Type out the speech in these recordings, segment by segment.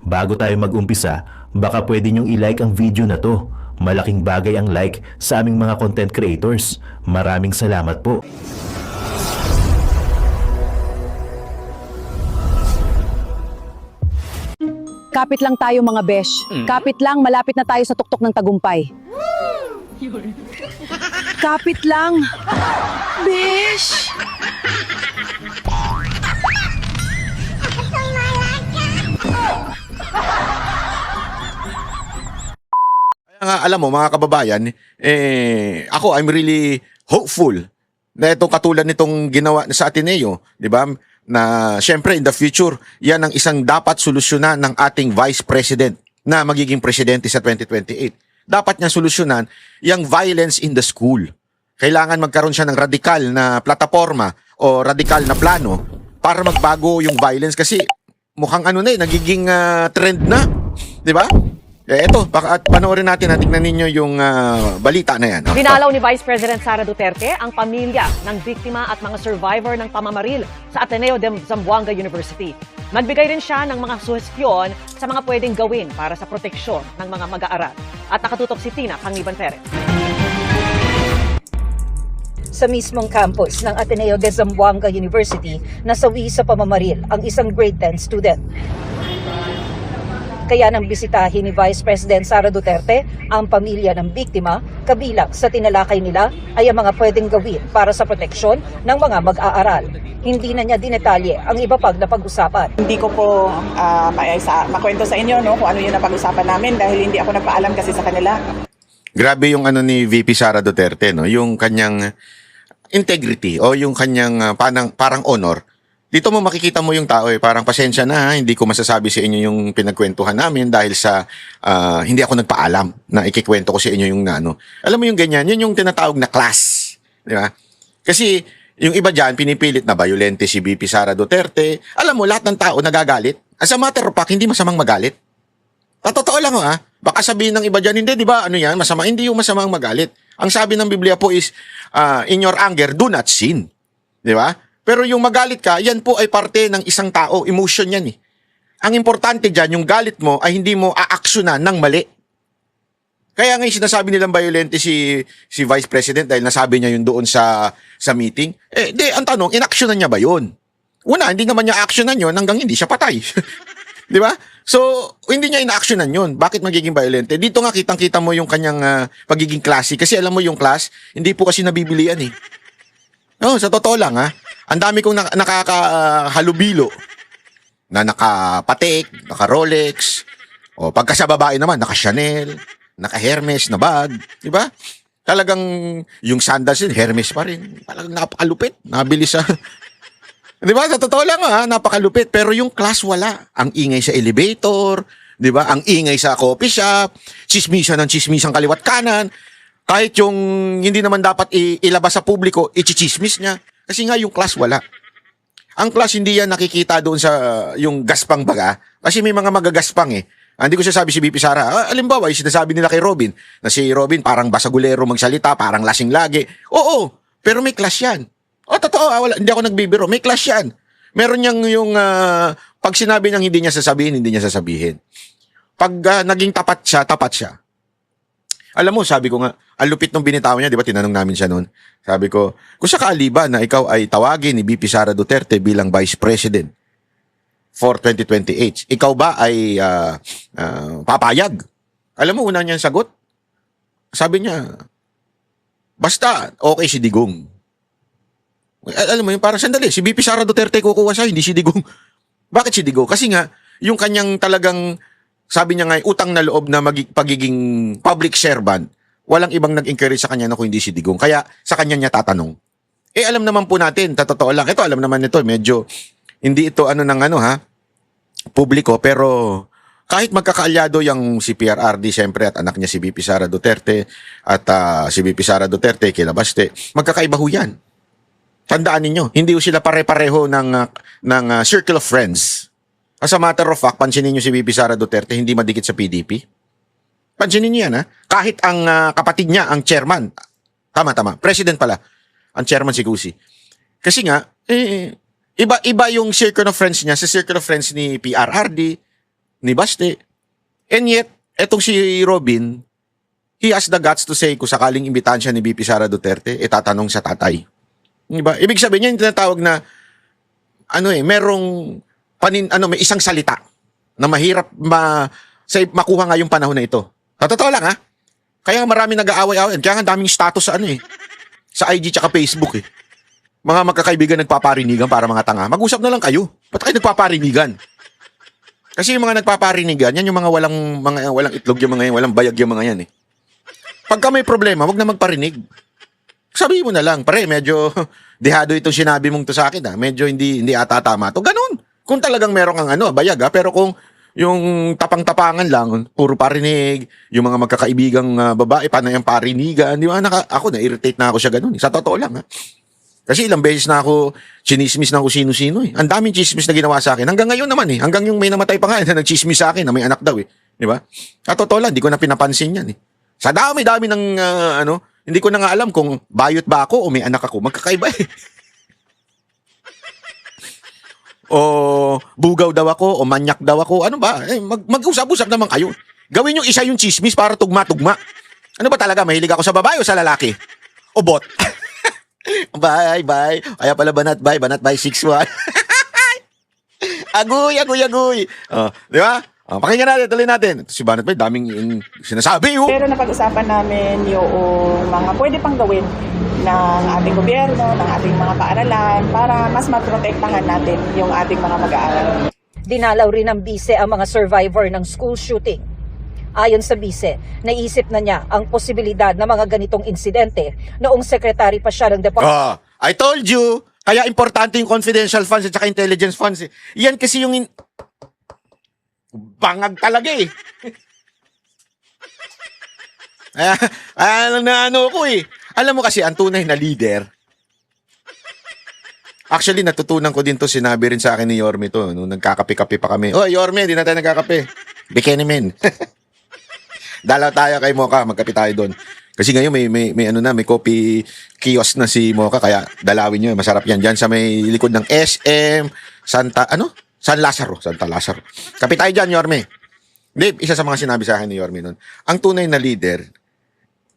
Bago tayo mag-umpisa, baka pwede nyong i-like ang video na to. Malaking bagay ang like sa aming mga content creators. Maraming salamat po. Kapit lang tayo mga besh. Kapit lang, malapit na tayo sa tuktok ng tagumpay. Kapit lang. Besh! Kaya nga, alam mo mga kababayan, ako I'm really hopeful na itong katulad nitong ginawa sa Ateneo, di ba? Na syempre in the future, yan ang isang dapat solusyonan ng ating Vice President na magiging presidente sa 2028. Dapat niya solusyonan yung violence in the school. Kailangan magkaroon siya ng radikal na plataforma o radikal na plano para magbago yung violence kasi mukhang nagiging trend na, di ba? Eto, at panoorin natin, tingnan ninyo yung balita na yan. Dinalaw ni Vice President Sara Duterte ang pamilya ng biktima at mga survivor ng pamamaril sa Ateneo de Zamboanga University. Nagbigay rin siya ng mga suhestyon sa mga pwedeng gawin para sa proteksyon ng mga mag-aaral. At nakatutok si Tina Pangiban Perez. Sa mismong campus ng Ateneo de Zamboanga University, nasawi sa pamamaril ang isang grade 10 student. Kaya nang bisitahin ni Vice President Sara Duterte ang pamilya ng biktima, kabilang sa tinalakay nila ay ang mga pwedeng gawin para sa proteksyon ng mga mag-aaral. Hindi na niya dinetalye ang iba pang napag-usapan. Hindi ko po makwento sa inyo kung ano yung napag-usapan namin dahil hindi ako nagpaalam kasi sa kanila. Grabe yung ni VP Sara Duterte, yung kanyang integrity o yung kanyang parang honor. Dito mo makikita mo yung tao parang pasensya na hindi ko masasabi sa inyo yung pinagkwentuhan namin dahil sa hindi ako nagpaalam na ikikwento ko sa inyo yung Alam mo yung ganyan, yun yung tinatawag na class, di ba? Kasi yung iba diyan pinipilit na violente si VP Sara Duterte. Alam mo lahat ng tao nagagalit. As a matter of fact, hindi masamang magalit. Totoo lang baka sabihin ng iba diyan, hindi, di ba? Masama, hindi yung masamang magalit. Ang sabi ng Biblia po is in your anger do not sin. Di ba? Pero yung magalit ka, yan po ay parte ng isang tao. Emotion yan Ang importante dyan, yung galit mo ay hindi mo aaksyonan ng mali. Kaya nga yung sinasabi nilang violente si Vice President dahil nasabi niya yun doon sa meeting. Ang tanong, inaksyonan niya ba yun? Una, hindi naman niya aksyonan yun hanggang hindi siya patay. Di ba? So, hindi niya inaaksyonan yun. Bakit magiging violente? Dito nga kitang-kita mo yung kanyang pagiging classy. Kasi alam mo yung class, hindi po kasi nabibili yan sa totoo lang ang dami kong nakakahalubilo na naka-Patek, naka-Rolex, o pagka sa babae naman, naka-Chanel, naka-Hermes na bag, di ba? Talagang yung sandals din, Hermes pa rin. Talagang napakalupit, nabili sa... di ba? Sa totoo lang napakalupit. Pero yung class wala. Ang ingay sa elevator, di ba? Ang ingay sa coffee shop, chismisan ng chismisan kaliwat kanan. Kahit yung hindi naman dapat ilabas sa publiko, ichichismis niya. Kasi nga yung class wala. Ang class hindi yan nakikita doon sa yung gaspang baga. Kasi may mga magagaspang Hindi ko sabi si VP Sara. Alimbawa, yung sinasabi nila kay Robin, na si Robin parang basagulero magsalita, parang lasing lagi. Oo, pero may class yan. Totoo, hindi ako nagbibiro. May class yan. Meron niyang yung pag sinabi niyang hindi niya sasabihin. Pag naging tapat siya. Alam mo, sabi ko nga, ang lupit nung binitawan niya, di ba, tinanong namin siya noon. Sabi ko, kung sakali ba na ikaw ay tawagin ni VP Sara Duterte bilang Vice President for 2028, ikaw ba ay papayag? Alam mo, una niyang sagot, sabi niya, basta okay si Digong. Alam mo, yung parang sandali, si VP Sara Duterte kukuha siya, hindi si Digong. Bakit si Digong? Kasi nga, yung kanyang talagang sabi niya nga, utang na loob na pagiging public servant, walang ibang nag-encourage sa kanya na kung hindi si Digong. Kaya sa kanya niya tatanong. Alam naman po natin, totoo lang. Ito, alam naman ito, medyo, hindi ito publiko, pero kahit magkakaalyado yung si PRRD, siyempre, at anak niya si VP Sara Duterte, at si VP Sara Duterte, kila Baste, magkakaiba ho yan. Tandaan ninyo, hindi ho sila pare-pareho ng circle of friends. As a matter of fact, pansinin niyo si VP Sara Duterte, hindi madikit sa PDP. Pansinin niyo yan, Kahit ang kapatid niya, ang chairman, tama, president pala, ang chairman si Cusi. Kasi nga, iba yung circle of friends niya sa circle of friends ni PRRD, ni Baste. And yet, etong si Robin, he has the guts to say kung sakaling imbitahan siya ni VP Sara Duterte, tatanong sa tatay. Diba? Ibig sabihin niya yung tinatawag na merong may isang salita na mahirap makuha nga yung panahon na ito. Totoo lang ha. Kaya marami nag-aaway-aaway. Kaya nga daming status sa IG tsaka Facebook eh. Mga magkakaibigan nagpaparinigan para mga tanga. Mag-usap na lang kayo. Ba't kayo nagpaparinigan? Kasi yung mga nagpaparinigan, yan yung mga walang itlog yung mga yan, walang bayag yung mga yan eh. Pagka may problema, wag na magparinig. Sabihin mo na lang, pare, medyo dehado itong sinabi mong to sa akin Medyo hindi ata tama to. Ganun. Kung talagang meron kang bayag pero kung yung tapang-tapangan lang, puro parinig, yung mga magkakaibigang babae, paano yung parinigan, di ba? Ako, na-irritate na ako siya ganun. Sa totoo lang Kasi ilang beses na ako chinismis na kung sino-sino eh. Ang daming chismis na ginawa sa akin. Hanggang ngayon naman eh. Hanggang yung may namatay pa nga na nagchismis sa akin na may anak daw eh. Di ba? Sa totoo lang, di ko na pinapansin yan eh. Sa dami-dami ng hindi ko na nga alam kung bayot ba ako o may anak ako. Magkakaiba eh. O bugaw daw ako o manyak daw ako. Ano ba? Mag-usap-usap naman kayo. Gawin yung isa yung chismis para tugma-tugma. Ano ba talaga? Mahilig ako sa babae o sa lalaki? O bot? Bye. Kaya pala banat bye 6-1. Agoy. Di ba? Pakinggan natin, tuloy natin. Si Banat Bay, daming sinasabi. Pero napag-usapan namin yung mga pwede pang gawin ng ating gobyerno, ng ating mga paaralan para mas maprotektahan natin yung ating mga mag-aaral. Dinalaw rin ng bise ang mga survivor ng school shooting. Ayon sa bise, naisip na niya ang posibilidad na mga ganitong insidente noong sekretary pa siya ng Department. I told you, kaya importante yung confidential funds at saka intelligence funds. Yan kasi yung bangag talaga eh. Alam mo kasi, ang tunay na leader, actually, natutunan ko din to, sinabi rin sa akin ni Yorme to, nung nagkakape-kape pa kami. Oh, Yorme, di na tayo nagkakape. Bikini men. Dalaw tayo kay Mocha, magkape tayo doon. Kasi ngayon may coffee kiosk na si Mocha, kaya dalawin nyo, masarap yan. Diyan sa may likod ng SM, San Lazaro. Kape tayo dyan, Yorme. Hindi, isa sa mga sinabi sa akin ni Yorme nun. Ang tunay na leader,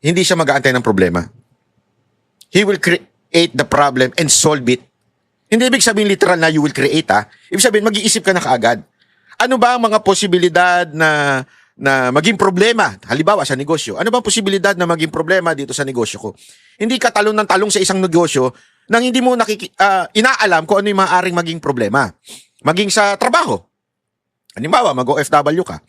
hindi siya mag-aantay ng problema. He will create the problem and solve it. Hindi ibig sabihin literal na you will create Ibig sabihin, mag-iisip ka na kaagad. Ano ba ang mga posibilidad na maging problema? Halimbawa sa negosyo. Ano ba ang posibilidad na maging problema dito sa negosyo ko? Hindi ka talong ng talong sa isang negosyo nang hindi mo inaalam kung ano yung maaaring maging problema. Maging sa trabaho. Halimbawa, mag-OFW ka.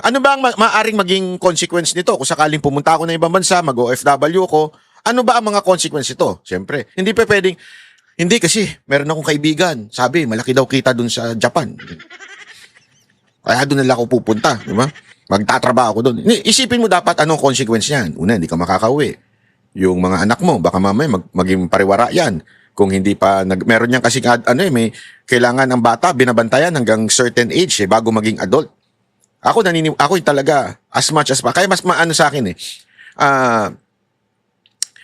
Ano ba ang maaaring maging consequence nito? Kung sakaling pumunta ako ng ibang bansa, mag-OFW ko, ano ba ang mga consequence nito? Siyempre, hindi pa pwedeng, hindi kasi, meron akong kaibigan, sabi, malaki daw kita dun sa Japan. Kaya doon nila ako pupunta, di ba? Magtatrabaho ako doon. Isipin mo dapat anong consequence niyan. Una, hindi ka makakauwi. Yung mga anak mo, baka mamaya maging pariwara yan. Kung hindi pa, meron niyang kasi, may kailangan ng bata, binabantayan hanggang certain age, bago maging adult. Ako yung talaga, as much as kaya mas maano sa akin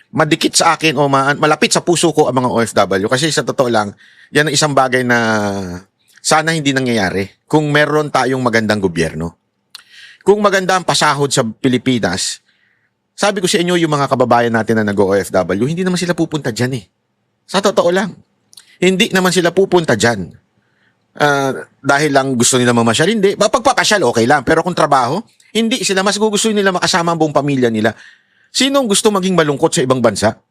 madikit sa akin o malapit sa puso ko ang mga OFW. Kasi sa totoo lang, yan ang isang bagay na sana hindi nangyayari kung meron tayong magandang gobyerno. Kung maganda ang pasahod sa Pilipinas, sabi ko sa inyo, yung mga kababayan natin na nag-OFW, hindi naman sila pupunta dyan Sa totoo lang. Hindi naman sila pupunta dyan. Dahil lang gusto nila mamasyal, hindi. Pagpapasyal, okay lang. Pero kung trabaho, hindi sila. Mas gusto nila makasama ang buong pamilya nila. Sinong gusto maging malungkot sa ibang bansa?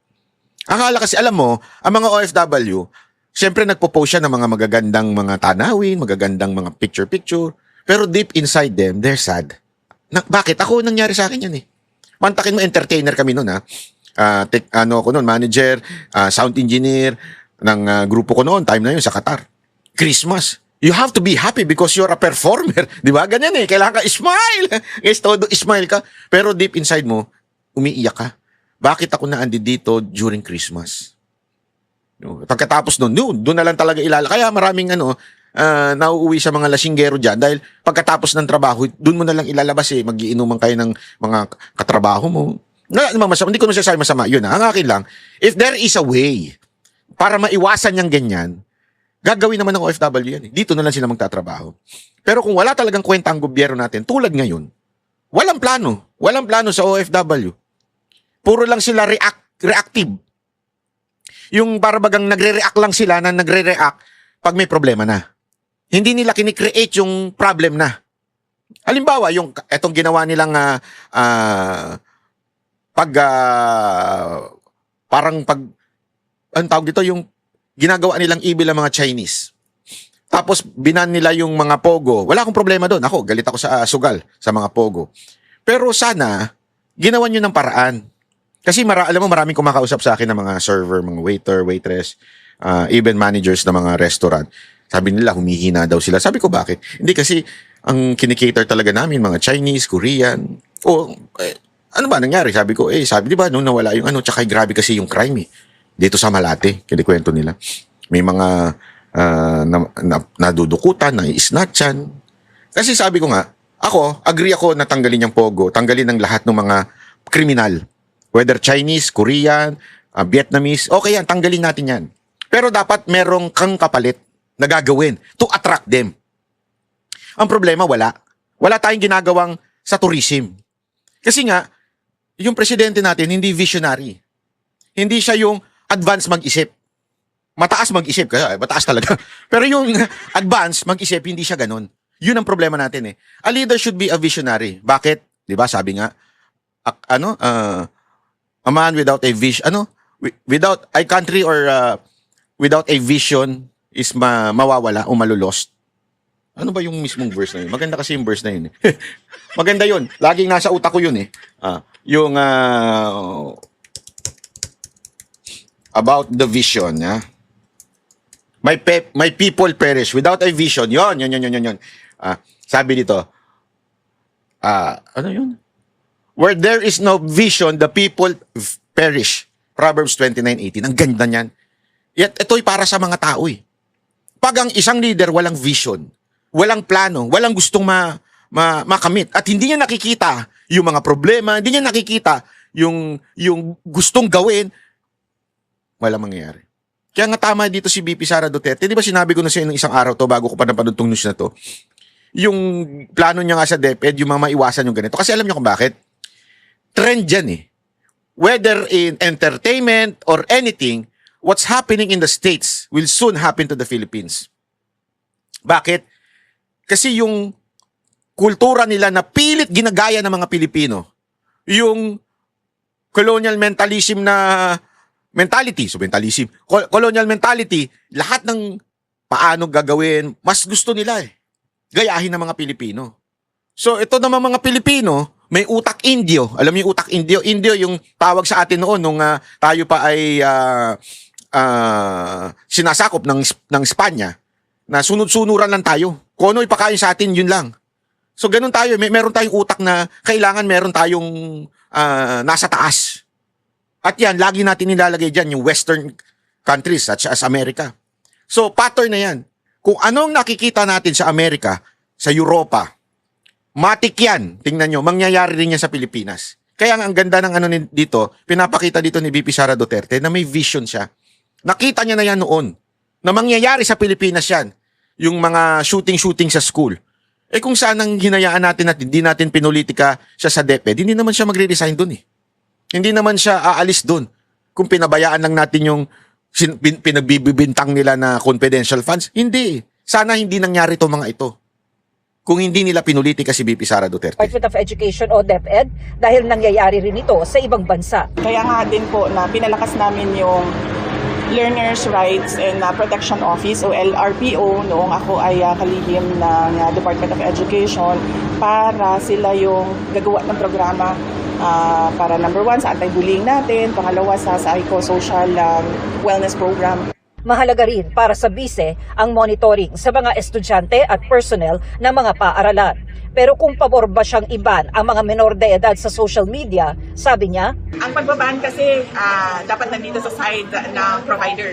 Akala kasi, alam mo, ang mga OFW, siyempre nagpo-post siya ng mga magagandang mga tanawin, magagandang mga picture-picture. Pero deep inside them, they're sad. Bakit? Ako, nangyari sa akin yan Mantakin mo, entertainer kami noon ako noon, manager, sound engineer ng grupo ko noon, time na yun sa Qatar. Christmas. You have to be happy because you're a performer. Di ba? Ganyan Kailangan ka smile. Guys, todo smile ka. Pero deep inside mo, umiiyak ka. Bakit ako naandi dito during Christmas? Pagkatapos doon na lang talaga Kaya maraming nauuwi sa mga lasinggero dyan dahil pagkatapos ng trabaho, doon mo na lang ilalabas magiinuman kayo ng mga katrabaho mo. Hindi ko masasabi masama. Yun Ang akin lang, if there is a way para maiwasan yung ganyan, Gagawin naman ng OFW yan. Dito na lang sila magtatrabaho. Pero kung wala talagang kwenta ang gobyerno natin, tulad ngayon, walang plano. Walang plano sa OFW. Puro lang sila reactive. Yung barabagang nagre-react lang sila na nagre-react pag may problema na. Hindi nila kinikreate yung problem na. Halimbawa, yung etong ginawa nilang ang tawag dito, yung ginagawa nilang evil ang mga Chinese. Tapos binan nila yung mga Pogo. Wala akong problema doon. Ako, galit ako sa sugal sa mga Pogo. Pero sana, ginawan nyo ng paraan. Kasi alam mo, maraming kumakausap sa akin ng mga server, mga waiter, waitress, even managers ng mga restaurant. Sabi nila, humihina daw sila. Sabi ko, bakit? Hindi kasi, ang kinikater talaga namin, mga Chinese, Korean. Ano ba nangyari? Sabi ko, sabi, di ba, nung nawala yung tsaka grabe kasi yung crime dito sa Malate, kinikwento nila. May mga nadudukutan, na-snatchan. Kasi sabi ko nga, agree ako na tanggalin yung Pogo, tanggalin ng lahat ng mga kriminal. Whether Chinese, Korean, Vietnamese, okay yan, tanggalin natin yan. Pero dapat merong kang kapalit na gagawin to attract them. Ang problema, wala. Wala tayong ginagawang sa tourism. Kasi nga, yung presidente natin, hindi visionary. Hindi siya yung advance mag-isip. Mataas mag-isip, kaya mataas talaga. Pero yung advance mag-isip, hindi siya ganun. Yun ang problema natin A leader should be a visionary. Bakit? 'Di ba? Sabi nga, a man without a vision, without a country or without a vision is mawawala o malulost. Ano ba yung mismong verse na yun? Maganda kasi yung verse na yun. Maganda yun. Laging nasa utak ko yun yung about the vision, My people perish without a vision. Yon. Sabi dito, ano yun? Where there is no vision, the people perish. Proverbs 29:18. Ang ganda niyan. Yet ito'y para sa mga tao Pag ang isang leader walang vision, walang plano, walang gustong makamit, at hindi niya nakikita yung mga problema, hindi niya nakikita yung gustong gawin, walang mangyayari. Kaya nga tama dito si VP Sara Duterte. Di ba sinabi ko na sa inyo isang araw to bago ko pa napanood tong news na to? Yung plano niya nga sa DepEd, yung mga maiwasan yung ganito. Kasi alam niyo kung bakit? Trend dyan Whether in entertainment or anything, what's happening in the States will soon happen to the Philippines. Bakit? Kasi yung kultura nila na pilit ginagaya ng mga Pilipino, yung colonial mentalism na colonial mentality, lahat ng paano gagawin, mas gusto nila gayahin ng mga Pilipino. So ito naman mga Pilipino, may utak Indio. Alam niyo yung utak Indio? Indio yung tawag sa atin noon nung tayo pa ay sinasakop ng Espanya, na sunod-sunuran lang tayo. Kung ano ipakain sa atin, yun lang. So ganun tayo, meron tayong utak na kailangan meron tayong nasa taas. At yan, lagi natin nilalagay dyan yung Western countries such as America. So pattern na yan. Kung anong nakikita natin sa Amerika, sa Europa, matik yan, tingnan nyo, mangyayari rin yan sa Pilipinas. Kaya ang ganda ng dito, pinapakita dito ni VP Sara Duterte na may vision siya. Nakita niya na yan noon, na mangyayari sa Pilipinas yan, yung mga shooting sa school. Kung saan ang hinayaan natin at hindi natin pinulitika siya sa DepEd, hindi naman siya magre-resign dun Hindi naman siya aalis dun. Kung pinabayaan lang natin yung pinagbibintang nila na confidential funds, hindi. Sana hindi nangyari itong mga ito. Kung hindi nila pinulitika si VP Sara Duterte. Department of Education o DepEd dahil nangyayari rin ito sa ibang bansa. Kaya nga din po na pinalakas namin yung Learners' Rights and Protection Office o LRPO noong ako ay kalihim ng Department of Education para sila yung gagawa ng programa para number 1 sa anti-bullying natin, pangalawa sa psychosocial wellness program. Mahalaga rin para sa BISE ang monitoring sa mga estudyante at personnel ng mga paaralan. Pero kung pabor ba siyang iban ang mga menor de edad sa social media, sabi niya, ang pagbaban kasi dapat nandito sa side ng provider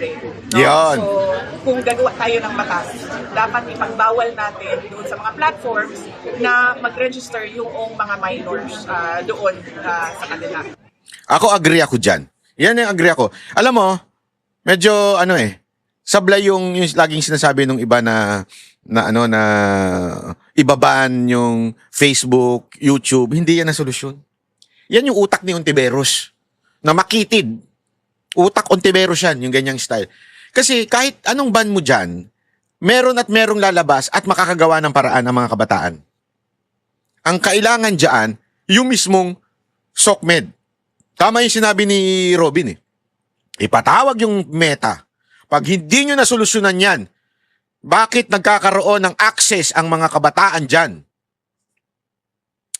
No? Yan. So kung gagawa tayo ng batas, dapat ipagbawal natin doon sa mga platforms na mag-register yung mga minors doon sa kanila. Ako agree ako dyan. Yan yung agree ako. Alam mo, medyo sablay yung laging sinasabi ng iba na ibabaan yung Facebook, YouTube, hindi yan ang solusyon. Yan yung utak ni Ontiveros na makitid. Utak Ontiveros yan, yung ganyang style. Kasi kahit anong ban mo dyan, meron at merong lalabas at makakagawa ng paraan ang mga kabataan. Ang kailangan dyan, yung mismong SOCMED. Tama yung sinabi ni Robin eh. Ipatawag yung Meta. Pag hindi nyo nasolusyonan yan, bakit nagkakaroon ng access ang mga kabataan dyan?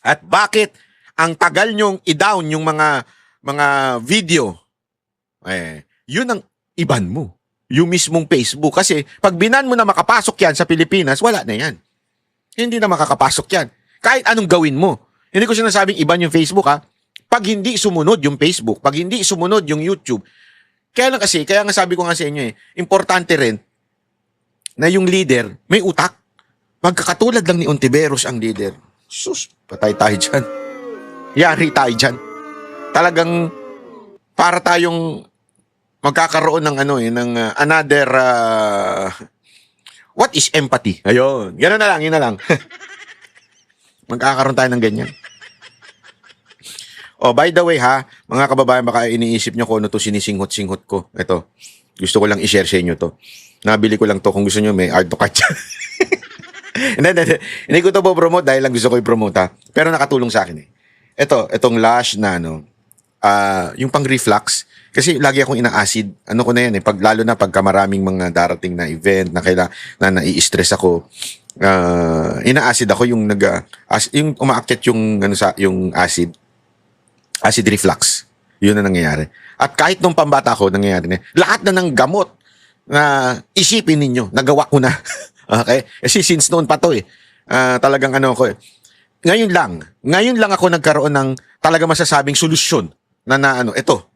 At bakit ang tagal nyong i-down yung mga video? Yun ang iban mo. Yung mismong Facebook. Kasi pag binan mo na makapasok yan sa Pilipinas, wala na yan. Hindi na makakapasok yan. Kahit anong gawin mo. Hindi ko sinasabing iban yung Facebook ha. Pag hindi sumunod yung Facebook, pag hindi sumunod yung YouTube, kaya nga sabi ko nga sa inyo importante rin na yung leader may utak. Magkakatulad lang ni Ontiveros ang leader. Sus, patay tayo dyan. Yari tayo dyan. Talagang para tayong magkakaroon ng another what is empathy? Ayun. Gano'n na lang, yun na lang. Magkakaroon tayo ng ganyan. Oh, by the way ha, mga kababayan, baka iniisip nyo kung ano to sinisinghot-singhot ko. Ito, gusto ko lang i-share sa inyo to. Nabili ko lang to, kung gusto nyo may art to catch. Hindi ko to po promote dahil lang gusto ko i-promote ha. Pero nakatulong sa akin eh. Itong Lush na yung pang reflux. Kasi lagi akong ina-acid. Ano ko na yan eh, lalo na pagka maraming mga darating na event na nai-stress ako. Ina-acid ako yung yung umaakyat yung acid reflux. Yun na nangyayari. At kahit nung pambata ko, nangyayari na. Lahat na ng gamot na isipin ninyo, nagawa ko na. Okay? Kasi since noon pa to talagang ko eh. Ngayon lang ako nagkaroon ng talaga masasabing solusyon na ito.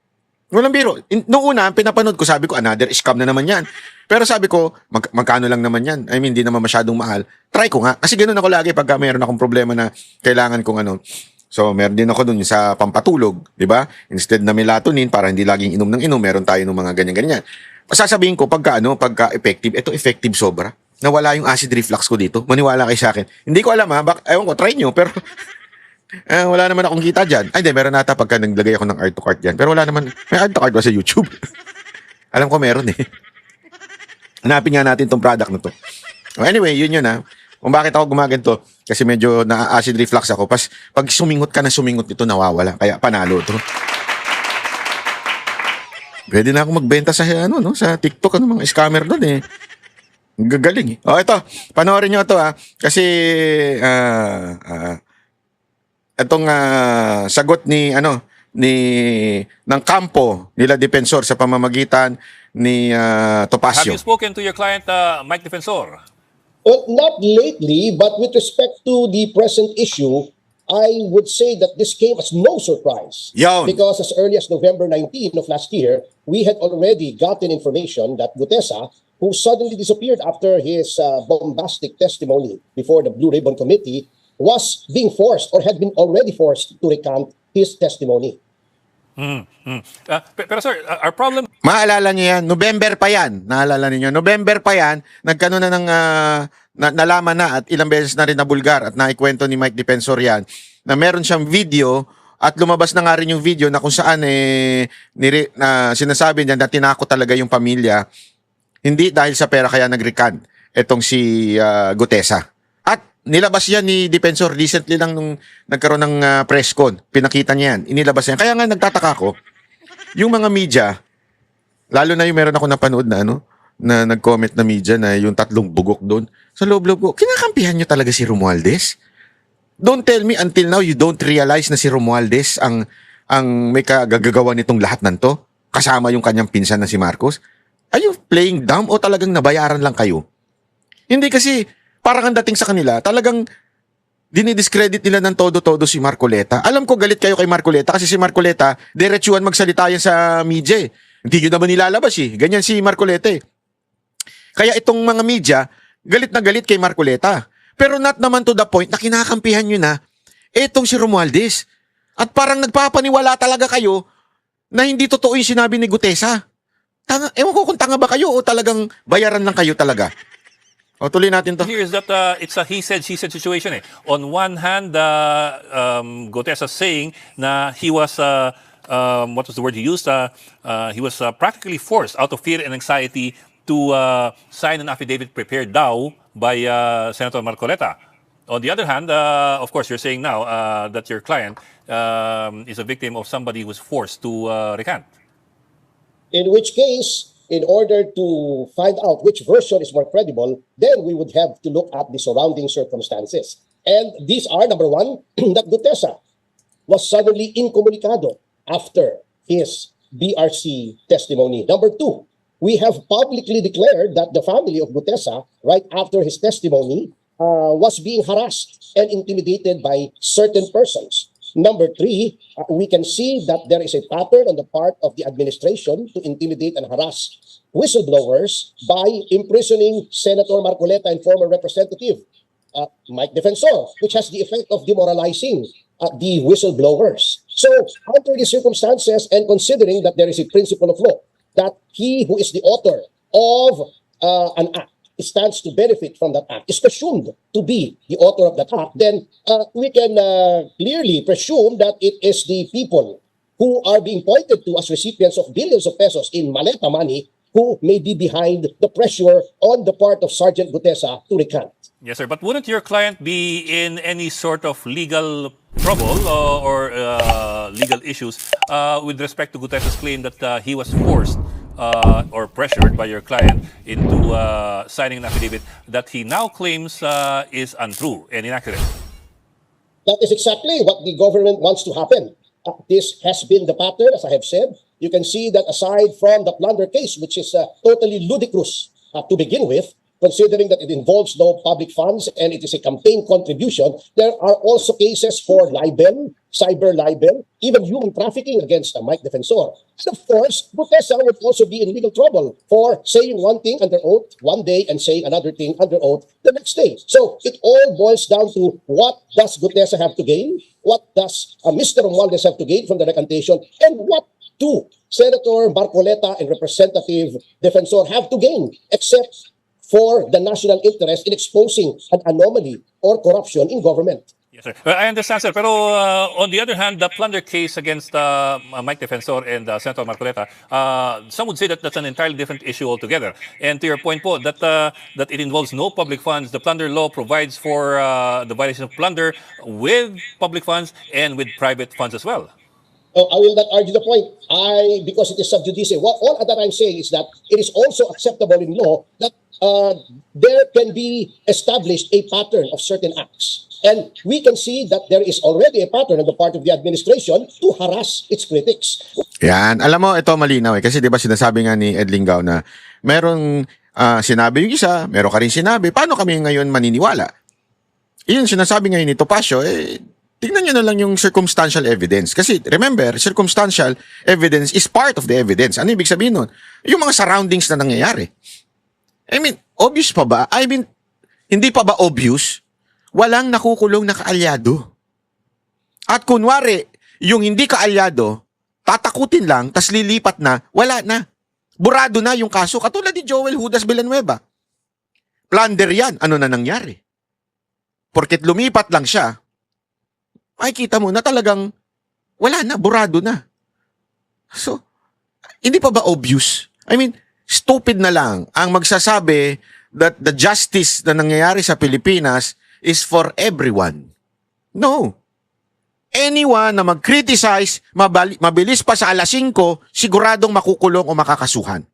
Walang biro. Noong una, pinapanood ko, sabi ko, another scam na naman yan. Pero sabi ko, magkano lang naman yan? I mean, hindi naman masyadong mahal. Try ko nga. Kasi ganun ako lagi pagka mayroon akong problema na kailangan kong So, meron din ako dun sa pampatulog, di ba? Instead na melatonin, para hindi laging inom ng inom, meron tayo ng mga ganyan-ganyan. Sasabihin ko, pagka effective, ito effective sobra. Nawala yung acid reflux ko dito. Maniwala kayo sa akin. Hindi ko alam ha, ewan ko, try nyo, pero wala naman akong kita dyan. Ay, hindi, meron nata pagka naglagay ako ng art to cart dyan. Pero wala naman, may art to cart ba sa YouTube? Alam ko meron eh. Hanapin nga natin tong product na to. Anyway, yun ha. Kung bakit ako gumaganto, kasi medyo na-acid reflux ako. Pag sumingot ka na sumingot ito, nawawala. Kaya panalo ito. Pwede na ako magbenta sa sa TikTok, mga scammer doon eh. Gagaling eh. Oh, ito. Panoorin nyo ito ha. Kasi, itong sagot ng kampo nila Defensor sa pamamagitan ni Topacio. Have you spoken to your client, Mike Defensor? Well, not lately, but with respect to the present issue, I would say that this came as no surprise. Yun. Because as early as November 19 of last year, we had already gotten information that Gutesa, who suddenly disappeared after his bombastic testimony before the Blue Ribbon Committee, was being forced or had been already forced to recant his testimony. Pero sir, our problem... Maalala niyo yan, November pa yan. Naalala niyo, November pa yan, nagkano na ng nalaman na at ilang beses na rin nabulgar at naikwento ni Mike Defensor yan na meron siyang video at lumabas na nga rin yung video na kung saan sinasabi niya na tinako talaga yung pamilya, hindi dahil sa pera kaya nag-recant etong si Gutesa. At nilabas yan ni Defensor recently lang nung nagkaroon ng press con. Pinakita niya yan. Inilabas yan. Kaya nga nagtataka ko, yung mga media, lalo na yung meron ako napanood na na nag-comment na media na yung 3 bugok doon. Sa loob-loob ko, kinakampihan nyo talaga si Romualdez? Don't tell me until now you don't realize na si Romualdez ang may kagagawa nitong lahat nanto, kasama yung kanyang pinsan na si Marcos. Are you playing dumb o talagang nabayaran lang kayo? Hindi kasi parang ang dating sa kanila, talagang dinidiscredit nila ng todo-todo si Marcoleta. Alam ko galit kayo kay Marcoleta kasi si Marcoleta, diretsuhan magsalita yan sa media eh. Hindi yun naman nilalabas eh. Ganyan si Marcoleta eh. Kaya itong mga media, galit na galit kay Marcoleta. Pero not naman to the point na kinakampihan nyo na etong si Romualdez. At parang nagpapaniwala talaga kayo na hindi totoo yung sinabi ni Gutesa. Tanga, ewan ko kung tanga ba kayo o talagang bayaran lang kayo talaga. O tuloy natin to. Here is that it's a he said, she said situation. Eh. On one hand, Gutesa saying na he was, what was the word he used? He was practically forced out of fear and anxiety to sign an affidavit prepared daw by Senator Marcoleta. On the other hand, of course, you're saying now that your client is a victim of somebody who was forced to recant. In which case, in order to find out which version is more credible, then we would have to look at the surrounding circumstances. And these are, number one, that Gutesa was suddenly incommunicado after his BRC testimony. Number two, we have publicly declared that the family of Gutesa, right after his testimony, was being harassed and intimidated by certain persons. Number three, we can see that there is a pattern on the part of the administration to intimidate and harass whistleblowers by imprisoning Senator Marcoleta and former Representative Mike Defensor, which has the effect of demoralizing the whistleblowers. So, under the circumstances and considering that there is a principle of law, that he who is the author of an act stands to benefit from that act, is presumed to be the author of that act, then we can clearly presume that it is the people who are being pointed to as recipients of billions of pesos in maleta money who may be behind the pressure on the part of Sergeant Gutesa to recant. Yes, sir. But wouldn't your client be in any sort of legal trouble or legal issues with respect to Gutesa's claim that he was forced or pressured by your client into signing an affidavit that he now claims is untrue and inaccurate? That is exactly what the government wants to happen. This has been the pattern, as I have said. You can see that aside from the plunder case, which is totally ludicrous to begin with, considering that it involves no public funds and it is a campaign contribution, there are also cases for libel, cyber libel, even human trafficking against Mike Defensor. And of course, Gutesa would also be in legal trouble for saying one thing under oath one day and saying another thing under oath the next day. So it all boils down to what does Gutesa have to gain, what does Mr. Romualdez have to gain from the recantation, and what do Senator Marcoleta and Representative Defensor have to gain, except for the national interest in exposing an anomaly or corruption in government. Yes, sir. I understand, sir. Pero on the other hand, the plunder case against Mike Defensor and Senator Marcoleta, some would say that that's an entirely different issue altogether. And to your point po, that it involves no public funds, the plunder law provides for the violation of plunder with public funds and with private funds as well. Oh, I will not argue the point. Because it is sub judice. All that I'm saying is that it is also acceptable in law that there can be established a pattern of certain acts. And we can see that there is already a pattern on the part of the administration to harass its critics. Yan. Alam mo, ito malinaw eh. Kasi di ba sinasabi nga ni Ed Lingao na merong sinabi yung isa, meron ka rin sinabi. Paano kami ngayon maniniwala? Iyon sinasabi ngayon ni Topacio, tingnan nyo na lang yung circumstantial evidence. Kasi remember, circumstantial evidence is part of the evidence. Ano ibig sabihin nun? Yung mga surroundings na nangyayari. I mean, obvious pa ba? I mean, hindi pa ba obvious? Walang nakukulong na kaalyado. At kunwari, yung hindi kaalyado, tatakutin lang, tas lilipat na, wala na. Burado na yung kaso. Katulad ni Joel Judas Villanueva. Plunder yan. Ano na nangyari? Porket lumipat lang siya, makikita mo na talagang wala na, burado na. So, hindi pa ba obvious? I mean, stupid na lang ang magsasabi that the justice na nangyayari sa Pilipinas is for everyone. No. Anyone na mag-criticize, mabilis pa sa alas 5, siguradong makukulong o makakasuhan.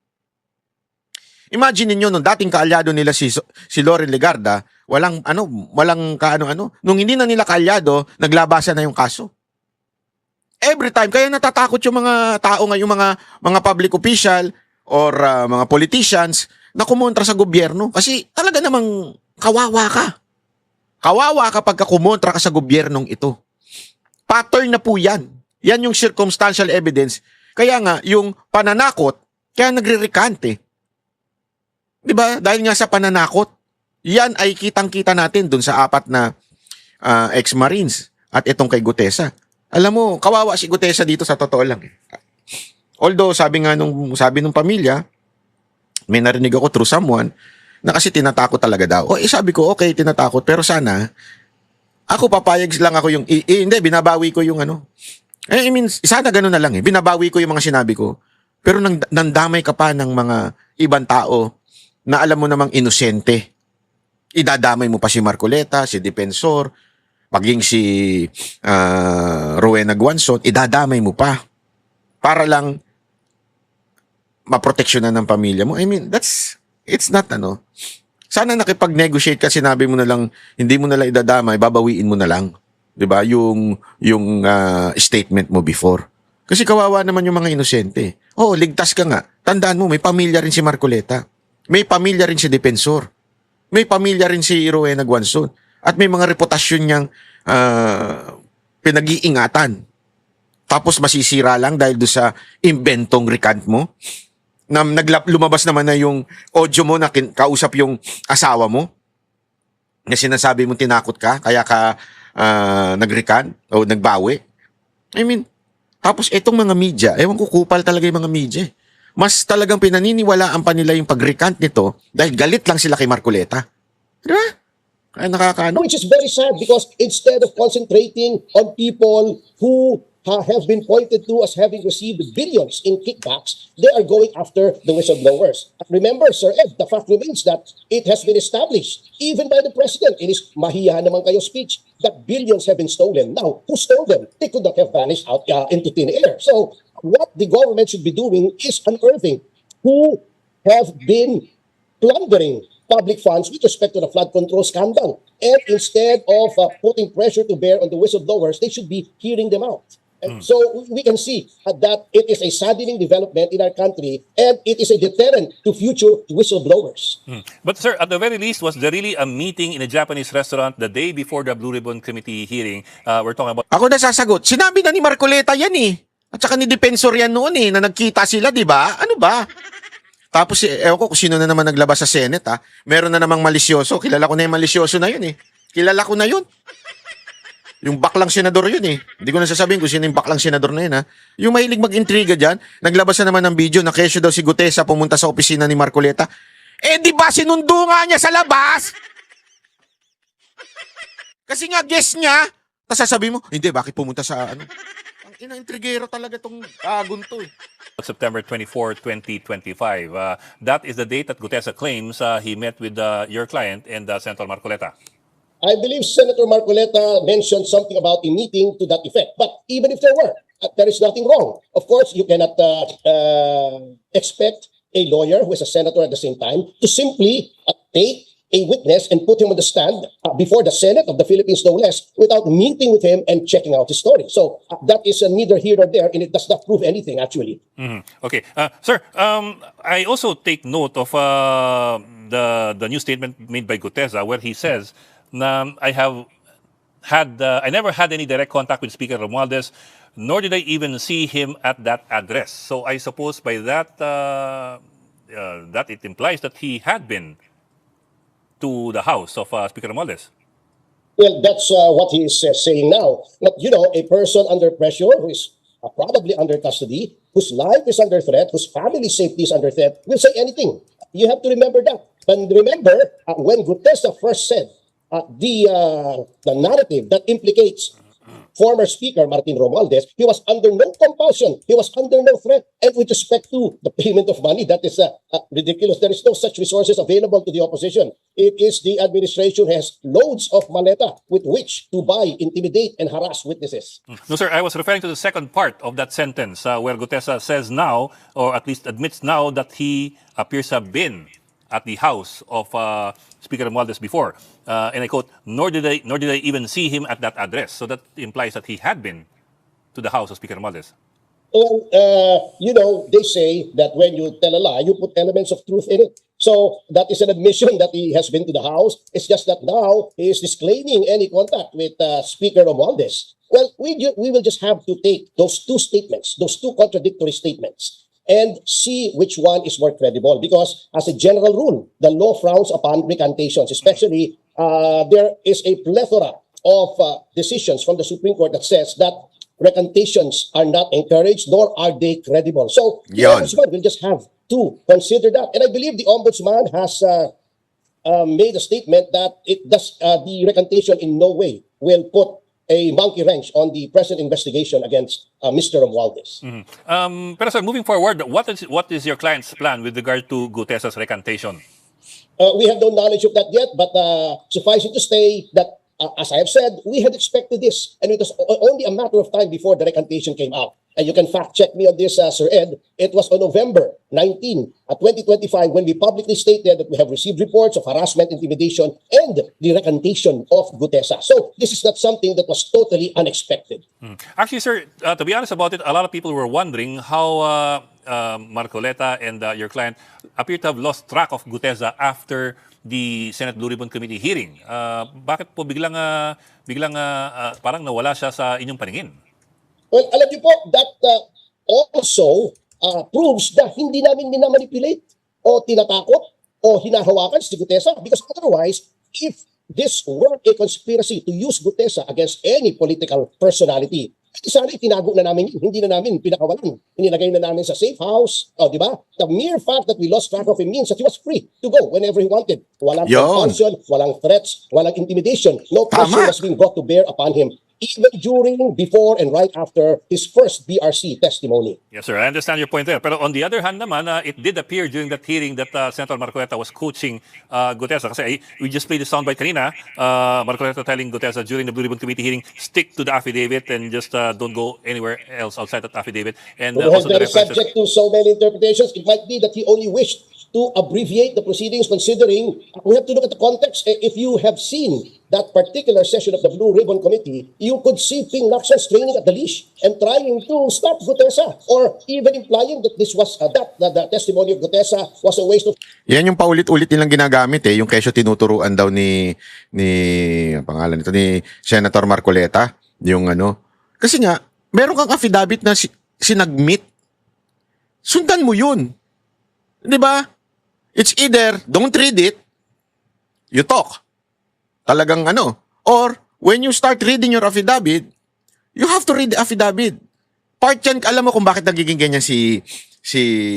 Imagine niyo nung dating kaalyado nila si Loren Legarda, walang kaano-ano. Nung hindi na nila kaalyado, naglabasan na yung kaso. Every time, kaya natatakot yung mga tao ngayon, mga public official or mga politicians na kumontra sa gobyerno. Kasi talaga namang kawawa ka. Kawawa kapag kumontra ka sa gobyernong ito. Pattern na po yan. Yan yung circumstantial evidence. Kaya nga, yung pananakot, kaya nagre-recant. Diba? Dahil nga sa pananakot, yan ay kitang-kita natin dun sa 4 na ex-Marines at itong kay Gutesa. Alam mo, kawawa si Gutesa dito sa totoo lang. Although sabi nung pamilya, may narinig ako through someone na kasi tinatakot talaga daw. Sabi ko, okay, tinatakot, pero sana ako papayag lang ako yung hindi, binabawi ko yung ano. I mean, sana ganun na lang eh. Binabawi ko yung mga sinabi ko. Pero nandamay ka pa ng mga ibang tao na alam mo namang inosente. Idadamay mo pa si Marcoleta, si Defensor, maging si Rowena Guanzon, idadamay mo pa para lang maproteksyonan ng pamilya mo. I mean, it's not ano. Sana nakipag-negotiate ka, sinabi mo na lang, hindi mo na lang idadamay, babawiin mo na lang. 'Di ba? Yung statement mo before. Kasi kawawa naman yung mga inosente. Ligtas ka nga. Tandaan mo, may pamilya rin si Marcoleta. May pamilya rin si Defensor. May pamilya rin si Rowena Guanzon. At may mga reputasyon niyang pinag-iingatan. Tapos masisira lang dahil do sa inventong recant mo. Na lumabas naman na yung audio mo na kausap yung asawa mo. Na sinasabi mo tinakot ka, kaya ka nag-recant o nagbawi. I mean, tapos itong mga media, ewan ko, kupal talaga yung mga media. Mas talagang pinaniniwalaan pa nila yung pag-recant nito dahil galit lang sila kay Marcoleta. Diba? Kaya nakakaano. Which is very sad because instead of concentrating on people who have been pointed to as having received billions in kickbacks, they are going after the whistleblowers. Remember, Sir Ed, the fact remains that it has been established, even by the President in his mahiyahan naman kayo speech, that billions have been stolen. Now, who stole them? They could not have vanished out into thin air. So, what the government should be doing is unearthing who have been plundering public funds with respect to the flood control scandal. And instead of putting pressure to bear on the whistleblowers, they should be hearing them out. And so we can see that it is a saddening development in our country and it is a deterrent to future whistleblowers. But sir, at the very least, was there really a meeting in a Japanese restaurant the day before the Blue Ribbon Committee hearing? We're talking about Ako na sasagot. Sinabi na ni Marcoleta yan eh. At saka ni Defensor yan noon eh, na nagkita sila, di ba? Ano ba? Tapos, ewan ko kung sino na naman naglabas sa Senate ha. Meron na namang malisyoso. Kilala ko na yung malisyoso na yun eh. Kilala ko na yun. Yung baklang senador yun eh. Hindi ko na sasabihin kung sino yung baklang senador na yun ha. Yung mahilig mag-intriga dyan, naglabas na naman ng video na kesyo daw si Gutesa pumunta sa opisina ni Marcoleta. Di ba sinundo nga niya sa labas? Kasi nga guess niya. Tapos sasabihin mo, hindi, bakit pumunta sa ano? Ang ina-intrigero talaga tong gunto eh. September 24, 2025. That is the date that Gutesa claims he met with your client and Senator Marcoleta. I believe Senator Marcoleta mentioned something about a meeting to that effect. But even if there were, there is nothing wrong. Of course, you cannot expect a lawyer who is a senator at the same time to simply take a witness and put him on the stand before the Senate of the Philippines, no less, without meeting with him and checking out his story. So that is neither here nor there, and it does not prove anything, actually. Okay. Sir, I also take note of the new statement made by Gutesa where he says, I never had any direct contact with Speaker Romualdez, nor did I even see him at that address. So I suppose by that, that it implies that he had been to the house of Speaker Romualdez. Well, that's what he is saying now. But, you know, a person under pressure who is probably under custody, whose life is under threat, whose family safety is under threat, will say anything. You have to remember that. And remember, when Gutesa first said the narrative that implicates former Speaker Martin Romualdez, he was under no compulsion, he was under no threat. And with respect to the payment of money, that is ridiculous. There is no such resources available to the opposition. It is the administration has loads of maleta with which to buy, intimidate, and harass witnesses. No, sir, I was referring to the second part of that sentence where Gutesa says now, or at least admits now, that he appears to have been at the house of Speaker Romualdez before. And I quote, nor did I even see him at that address. So that implies that he had been to the house of Speaker Romualdez. Well, you know, they say that when you tell a lie, you put elements of truth in it. So that is an admission that he has been to the house. It's just that now he is disclaiming any contact with Speaker Romualdez. Well, we will just have to take those two statements, those two contradictory statements, and see which one is more credible. Because as a general rule, the law frowns upon recantations, especially there is a plethora of decisions from the Supreme Court that says that recantations are not encouraged, nor are they credible. So the Yon. ombudsman will just have to consider that. And I believe the ombudsman has made a statement that the recantation in no way will put a monkey wrench on the present investigation against Mr. Romualdez. Pero sir, moving forward, what is your client's plan with regard to Gutesa's recantation? We have no knowledge of that yet, but suffice it to say that, as I have said, we had expected this, and it was only a matter of time before the recantation came out. And you can fact check me on this, Sir Ed. It was on November 19, 2025, when we publicly stated that we have received reports of harassment, intimidation, and the recantation of Gutesa. So this is not something that was totally unexpected. Actually, sir, to be honest about it, a lot of people were wondering how Marcoleta and your client appear to have lost track of Gutesa after the Senate Blue Ribbon Committee hearing. Bakit po biglang parang nawala siya sa inyong paningin? Well, alam niyo po, that also proves na hindi namin minamanipulate o tinatakot o hinahawakan si Gutesa, because otherwise, if this were a conspiracy to use Gutesa against any political personality, sana itinago na namin yun. Hindi na namin pinakawalan. Inilagay na namin sa safe house. O, di ba? The mere fact that we lost track of him means that he was free to go whenever he wanted. Walang Yun. compulsion, walang threats, walang intimidation. No pressure Tama. was being brought to bear upon him, even during, before, and right after his first BRC testimony. Yes, sir. I understand your point there. Pero on the other hand naman, it did appear during that hearing that Senator Marcoleta was coaching Gutesa. Kasi we just played the soundbite kanina. Marcoleta telling Gutesa during the Blue Ribbon Committee hearing, stick to the affidavit and just don't go anywhere else outside that affidavit. And Well, also the that is references. subject to so many interpretations. It might be that he only wished to abbreviate the proceedings, considering we have to look at the context. If you have seen that particular session of the Blue Ribbon Committee, you could see Ping Lacson straining at the leash and trying to stop Gutesa, or even implying that this was that the testimony of Gutesa was a waste of Yan yung paulit-ulit nilang ginagamit yung kesyo tinuturuan daw ni ang pangalan nito ni Senator Marcoleta, yung ano. Kasi nga, meron kang affidavit na sinagmit. Sundan mo yun. 'Di ba? It's either don't read it, you talk. Talagang ano, or when you start reading your affidavit, you have to read the affidavit. Part yan, alam mo kung bakit nagiging ganyan si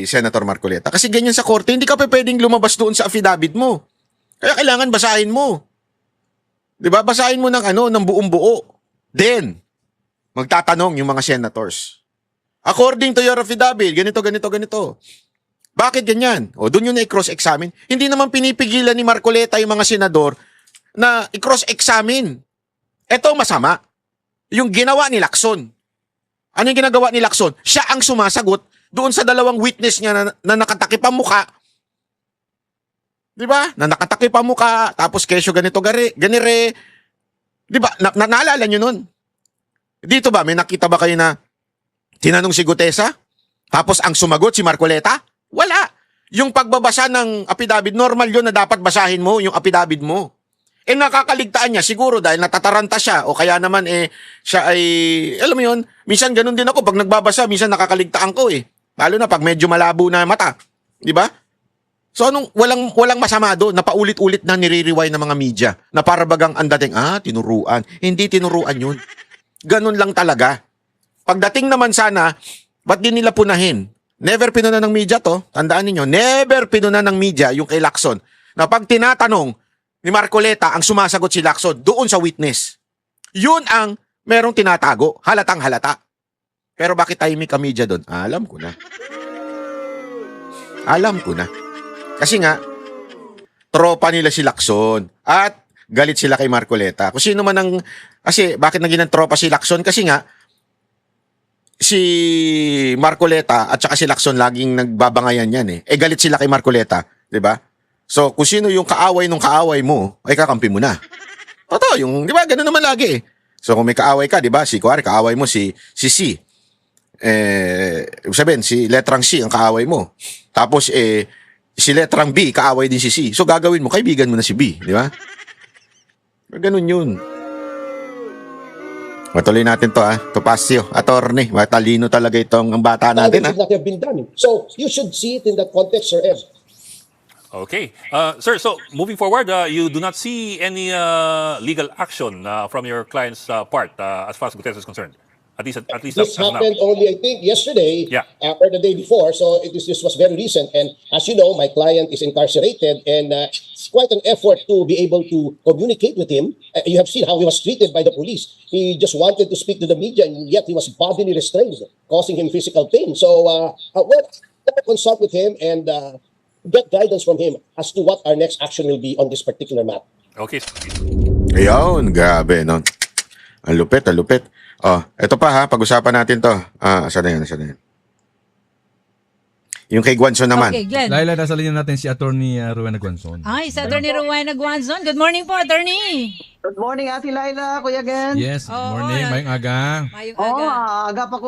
Senator Marcoleta. Kasi ganyan sa korte, hindi ka pa pwedeng lumabas doon sa affidavit mo. Kaya kailangan basahin mo. 'Di ba? Basahin mo ng buong buo. Then, magtatanong yung mga senators. According to your affidavit, ganito, ganito, ganito. Bakit ganyan? O doon yun i-cross-examine. Hindi naman pinipigilan ni Marcoleta yung mga senador na i-cross-examine. Ito masama. Yung ginawa ni Lacson. Ano yung ginagawa ni Lacson? Siya ang sumasagot doon sa dalawang witness niya na nakatakip ang muka. Di ba? Na nakatakip ang muka, tapos kesyo ganito ganire. Di ba? Naalala nyo nun? Dito ba? May nakita ba kayo na tinanong si Gutesa? Tapos ang sumagot si Marcoleta? Wala. Yung pagbabasa ng affidavit, normal yun na dapat basahin mo yung affidavit mo. Nakakaligtaan niya siguro dahil natataranta siya o kaya naman siya ay, alam mo yun, minsan ganun din ako pag nagbabasa, minsan nakakaligtaan ko Lalo na pag medyo malabo na mata. Di ba? So walang masama doon na paulit-ulit na nire-rewind ng mga media na para bagang ang dating, tinuruan. Hindi tinuruan yun. Ganun lang talaga. Pagdating naman sana, ba't di nila punahin? Never pinuna ng media to. Tandaan niyo, never pinuna ng media yung kay Lacson. Na pag tinatanong ni Marcoleta, ang sumasagot si Lacson doon sa witness. Yun ang merong tinatago. Halatang halata. Pero bakit tahimik ang media doon? Alam ko na. Alam ko na. Kasi nga, tropa nila si Lacson. At galit sila kay Marcoleta. Kung sino man ang... Kasi bakit naging ng tropa si Lacson? Kasi nga, si Marcoleta at saka si Lacson laging nagbabangayan yan galit sila kay Marcoleta, 'di ba? So kung sino yung kaaway nung kaaway mo, ay kakampi mo na. Totoo yung, 'di ba? Ganun naman lagi. So kung may kaaway ka, 'di ba? Si kuwari kaaway mo si C. Sabihin si letrang C ang kaaway mo. Tapos si letrang B kaaway din si C. So gagawin mo, kaibigan mo na si B, 'di ba? Ganun yun. Matuloy natin to Topacio, attorney. Matalino talaga itong ang bata natin should not have been done. So you should see it in that context, Sir Ed. Okay. Sir, so moving forward, you do not see any legal action from your client's part as far as Gutesa is concerned? At least This as of now. happened only, I think, yesterday Yeah. or the day before. So this was very recent. And as you know, my client is incarcerated, and it's quite an effort to be able to communicate with him. You have seen how he was treated by the police. He just wanted to speak to the media, and yet he was bodily restrained, causing him physical pain. So we'll consult with him and get guidance from him as to what our next action will be on this particular matter. Okay. Ayun, grabe, no? Ang lupit, ang lupit. Oh, eto pa ha, pag-usapan natin to. Saan na yan? Yung kay Guanzon naman. Okay, Glenn. Laila, nasa linya natin si Attorney Rowena Guanzon. Ay, sa Attorney Rowena Guanzon. Good morning po, Attorney. Good morning, Ate Laila, Kuya Gen. Yes, good Oo, morning. Mayong aga. Mayong Oo, aga. aga pa ko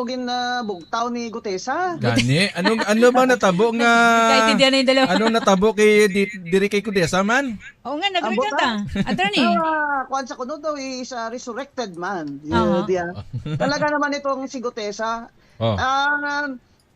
bugtaw ni Gutesa. Gani, ano bang natabo nga... Kaintindihan na yung dalawa. Anong natabo kay diri kay Kudesa man? Oo nga, nag-record ka. Attorney. Kwan sa kuno daw is a resurrected man. Oo. Talaga naman itong si Gutesa. Oh.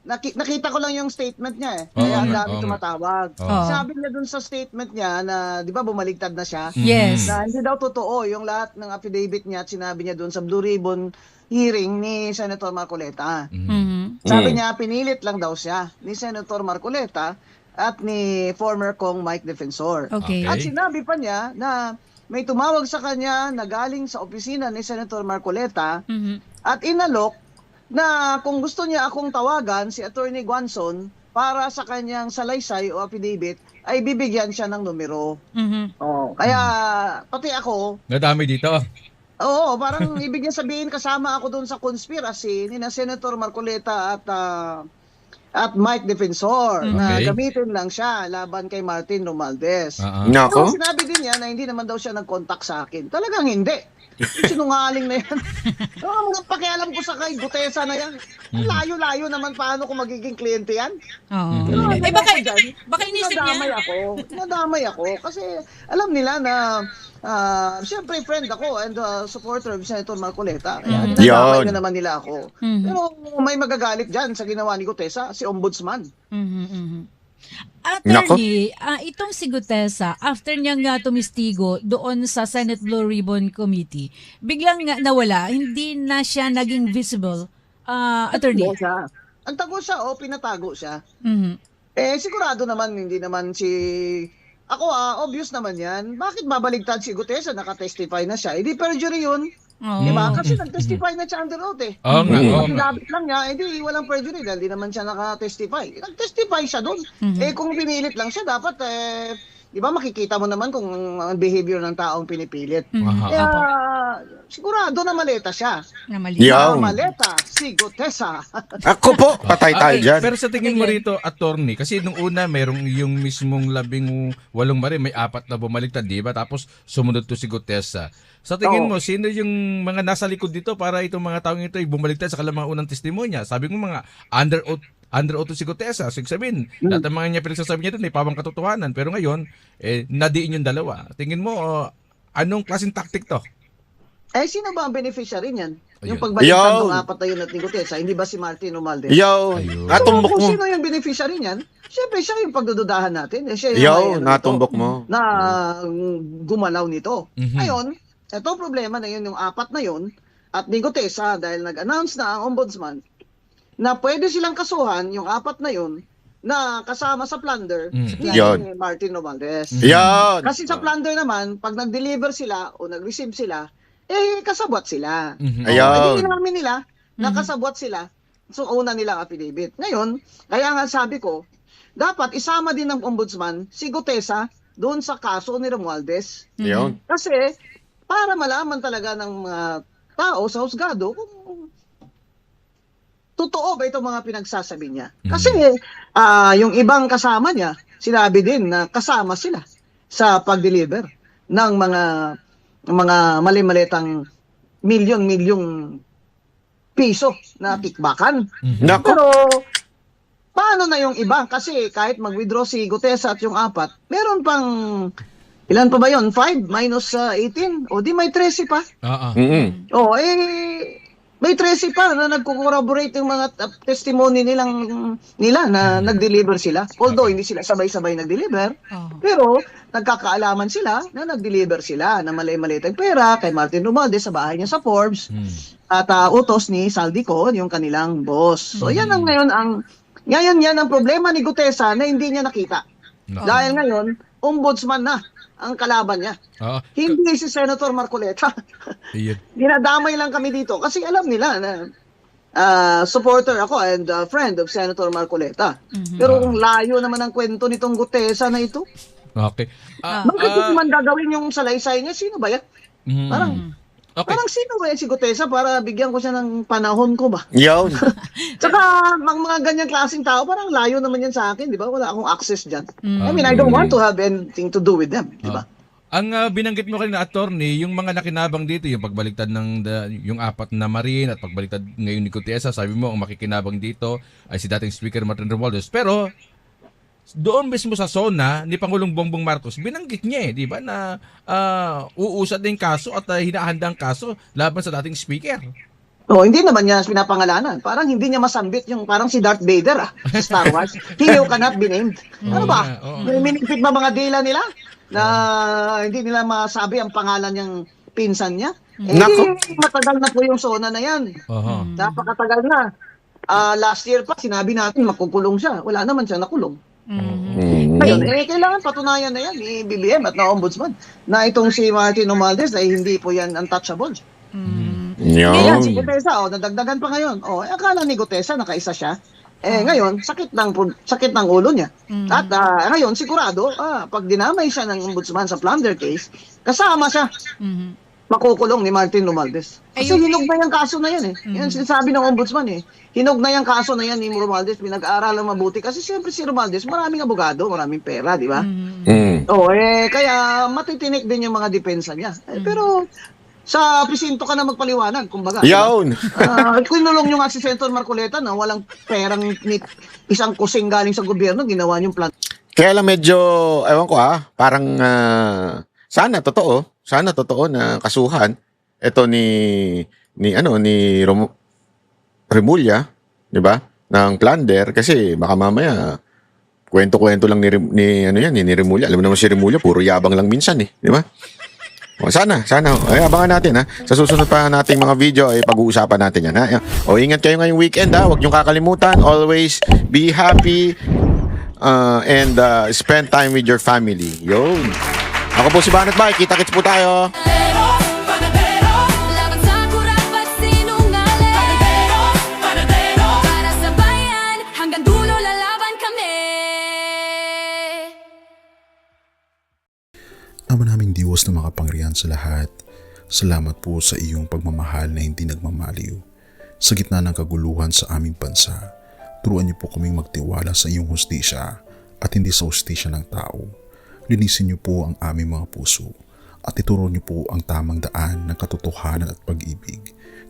Nakita ko lang yung statement niya eh. Oo, Kaya ang oo, dami oo. tumatawag. Oo. Sabi niya dun sa statement niya na, di ba bumaligtad na siya? Yes. Na hindi daw totoo yung lahat ng affidavit niya at sinabi niya dun sa Blue Ribbon hearing ni Senator Marcoleta. Mhm. Sabi niya, pinilit lang daw siya ni Senator Marcoleta at ni former Kong Mike Defensor. Okay. At sinabi pa niya na may tumawag sa kanya na galing sa opisina ni Senator Marcoleta Mhm. at inalok na kung gusto niya akong tawagan si Attorney Guanzon para sa kanyang salaysay o affidavit ay bibigyan siya ng numero. Mhm. Kaya pati ako, Nadami dito. oo, parang ibig niya sabihin kasama ako doon sa conspiracy ni na Senator Marcoleta at Mike Defensor na Okay. gamitin lang siya laban kay Martin Romualdez. Nako. Pero sinabi din niya na hindi naman daw siya nag-contact sa akin. Talagang hindi. Sinungaling na yan. Pakialam ko sa kay Gutesa na yan. Layo-layo naman paano kung magiging kliyente yan. Oo. Pero Eh, baka inisip nadamay niya. Nadamay ako. Kasi alam nila na siyempre friend ako and supporter of Senator Marcoleta. Kaya dinadamay na naman nila ako. Pero may magagalit dyan sa ginawa ni Gutesa, si Ombudsman. Mhm, mhm. Attorney, itong si Gutesa, after niyang tumistigo doon sa Senate Blue Ribbon Committee, biglang nga nawala, hindi na siya naging visible. Attorney. Ang tago siya, pinatago siya. Mhm. Sigurado naman, hindi naman ako obvious naman yan. Bakit babaligtad si Gutesa? Nakatestify na siya. Hindi perjury yun. Oo. Di ba? Kasi nag-testify na siya under oath eh. Oo nga, oo nga. Pinabit lang niya, hindi walang perjury dahil di naman siya nakatestify. Nag-testify siya doon. Kung pinilit lang siya, dapat di ba makikita mo naman kung ang behavior ng taong pinipilit. Kaya sigurado na maleta siya. Na mali. Yaw. Maleta si Gutesa. Ako po, patay tayo dyan. Pero sa tingin mo rito, Attorney, kasi nung una mayroong yung mismong 18 mari, may 4 na bumaligtad, di ba? Tapos sumunod to si Gutesa. Sa tingin mo, sino yung mga nasa likod dito para itong mga taong ito ay bumaligtad sa kalamang unang testimonya? Sabi ko mga under oath si Gutesa. Sige sabihin, lahat ng mga niya pinagsasabi niya doon ay pawang katotohanan. Pero ngayon, nadiin yung dalawa. Tingin mo, anong klaseng tactic to? Sino ba ang beneficiary niyan? Yung Ayun. pagbaliktad Yo. ng 4 na yun at ni Gutesa, hindi ba si Martin Romualdez? Yo, Ayun. natumbok Kung mo. sino yung beneficiary niyan, syempre siya yung pagdududahan natin. Siya yung may Yo, natumbok mo. na gumalaw nito. Mhm. Ngayon, ito problema na yun, yung 4 na yun, at ni Gutesa, dahil nag-announce na ang ombudsman, na pwede silang kasuhan yung 4 na yun, na kasama sa plunder, ni Yun. Martin Romualdez. Yan. Kasi sa plunder naman, pag nag-deliver sila o nag-receive sila, kasabwat sila. Ayaw. Hindi namin nila, nakasabwat sila. So, una nilang affidavit. Ngayon, kaya nga sabi ko, dapat isama din ng ombudsman si Gutesa doon sa kaso ni Romualdez. Yun. Kasi, para malaman talaga ng mga tao sa husgado kung totoo ba itong mga pinagsasabi niya. Kasi, yung ibang kasama niya, sinabi din na kasama sila sa pag-deliver ng mga mali-malitang milyon-milyong piso na kickbackan. Nako. Pero, paano na yung iba? Kasi kahit mag-withdraw si Gutesa at yung 4, meron pang, ilan pa ba yun? 5 minus 18? O di may 13 pa. Oo. Mm-mm. May 13 pa na nagko-corroborate yung mga testimony nila na nag-deliver sila. Although hindi sila sabay-sabay nag-deliver, pero nagkakaalaman sila na nag-deliver sila na mali-mali tayong pera kay Martin Romualdez sa bahay niya sa Forbes at utos ni Saldico, yung kanilang boss. So yan ang ngayon yan ang problema ni Gutesa na hindi niya nakita. Dahil ngayon, ombudsman na ang kalaban niya. Hindi si Senator Marcoleta. Dinadamay lang kami dito kasi alam nila na supporter ako and friend of Senator Marcoleta. Pero kung layo naman ang kwento nitong Gutesa na ito, Okay. bakit man gagawin yung salaysay niya? Sino ba yan? Parang sino ba yan si Gutesa para bigyan ko siya ng panahon ko ba? Yun. Tsaka mga ganyang klaseng tao, parang layo naman yan sa akin, di ba? Wala akong access dyan. I mean, I don't want to have anything to do with them, di ba? Ang binanggit mo kanina, attorney, yung mga nakinabang dito, yung pagbaliktad yung 4 na Marine at pagbaliktad ngayon ni Gutesa, sabi mo, ang makikinabang dito ay si dating Speaker Martin Romualdez. Pero doon mismo sa zona ni Pangulong Bongbong Marcos, binanggit niya di ba, na uusad na yung kaso at hinahanda ang kaso laban sa dating speaker. Hindi naman niya pinapangalanan. Parang hindi niya masambit yung parang si Darth Vader sa Star Wars. He who cannot be named. Ano ba? Minipit ba mga dila nila na hindi nila masabi ang pangalan niyang pinsan niya? Matagal na po yung zona na yan. Napakatagal na. Last year pa, sinabi natin makukulong siya. Wala naman siya nakulong. Ngayon, kailangan patunayan na yan ni BBM at na Ombudsman na itong si Martin Romualdez ay hindi po yan untouchable. Ngayon, si Gutesa, nadagdagan pa ngayon. Akala ni Gutesa nakaisa siya. Ngayon, sakit ng ulo niya. At ngayon, sigurado, pag dinamay siya ng Ombudsman sa plunder case, kasama siya. Makukulong ni Martin Romualdez. Kasi hinog na yung kaso na yan Yan sinasabi ng Ombudsman Hinog na yung kaso na yan ni Romualdez. Pinag-aaralan mabuti. Kasi siyempre si Romualdez, maraming abogado, maraming pera, di ba? Kaya matitinik din yung mga depensa niya. Pero sa presinto ka na magpaliwanag, kumbaga. Yun! Kinulong nyo nga si Senator Marcoleta na walang perang isang kusing galing sa gobyerno, ginawa niyong plan. Kaya lang medyo, ewan ko parang sana totoo na kasuhan ito ni Remulla, di ba? Ng plunder kasi baka mamaya kwento-kwento lang ni Remulla. Alam mo naman si Remulla, puro yabang lang minsan di ba? Sana. Abangan natin Sa susunod pa nating mga video ay pag-uusapan natin yan ingat kayo ngayong weekend Huwag niyong kakalimutan. Always be happy and spend time with your family. Yun. Ako po si Banat Bay. Kita-kits po tayo. Ama naming Diyos na makapangyarihan sa lahat, salamat po sa iyong pagmamahal na hindi nagmamaliw. Sa gitna ng kaguluhan sa aming bansa, turuan niyo po kaming magtiwala sa iyong hustisya at hindi sa hustisya ng tao. Linisin niyo po ang aming mga puso at ituro niyo po ang tamang daan ng katotohanan at pag-ibig.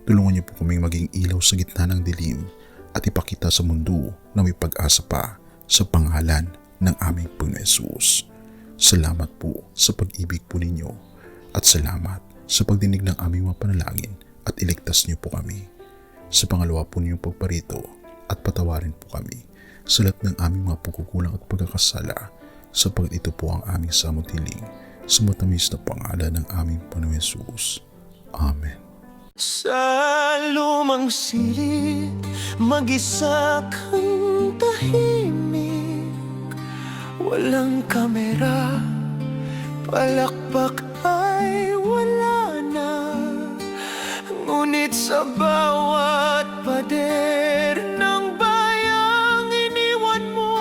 Tulungan niyo po kaming maging ilaw sa gitna ng dilim at ipakita sa mundo na may pag-asa pa sa pangalan ng aming Panginoon Hesus. Salamat po sa pag-ibig po ninyo at salamat sa pagdinig ng aming mga panalangin at iligtas niyo po kami. Sa pangalawa po ninyong pagparito at patawarin po kami sa lahat ng aming mga pagkukulang at pagkakasala sapagkat ito po ang aming samutiling sa matamis na pangalan ng aming Panginoon Hesus. Amen. Sa lumang silid, mag-isa kang tahimik. Walang kamera, palakpak ay wala na. Ngunit sa bawat pader ng bayang iniwan mo,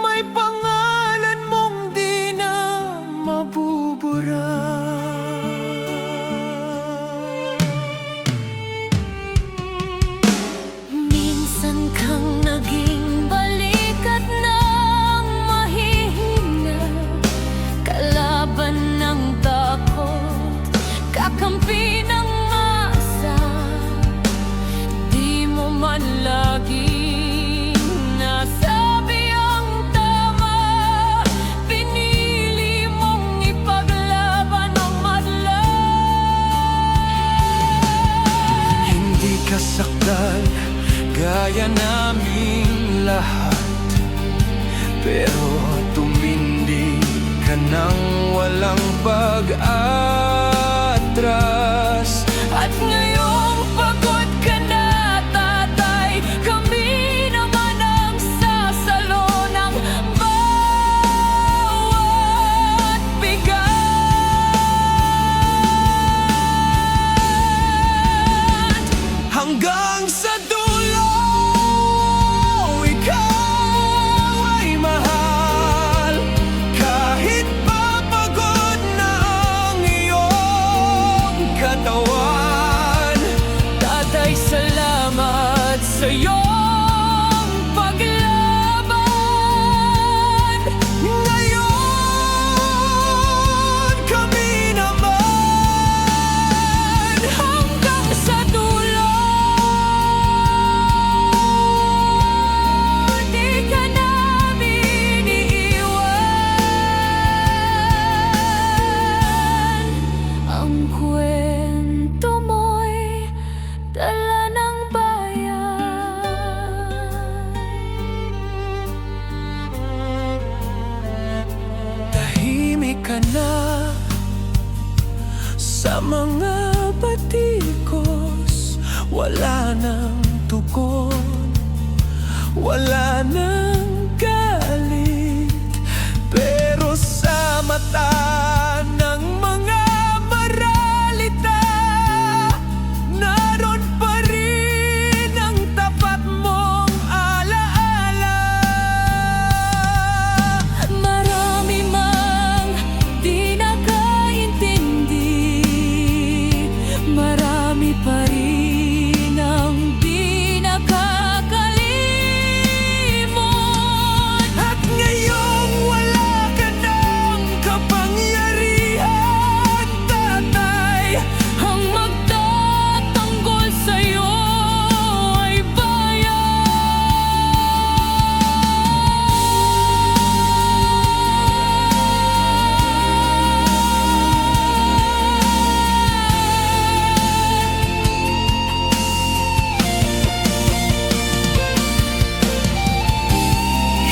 may pangalan mong di na mabubura. Minsan kang naging balikat ng mahihina, kalaban ng takot, kakampi ng masa. Di mo kaya naming lahat. Pero tumindi ka nang walang pag-atras. At ngayong pagod ka na, tatay, kami naman ang sasalo ng bawat bigat. Hanggang sa dulo, ikaw ay mahal. Kahit papagod na ang iyong katawan. Tatay, salamat sa iyong paglaban. Ngayon, kami naman hanggang sa dulo. Di ka namin iiwan. Ang kwento mo'y dala ng bayan. Tahimik ka na sa mga batikos. Wala nang tugon, wala nang galit. Pero sa mata ng mga maralita, naroon pa rin ang tapat mong alaala. Marami mang di nakaintindi, marami pa rin ang di nakakalimot. At ngayong wala ka ng kapangyarihan, tatay, ang magtatanggol sa'yo ay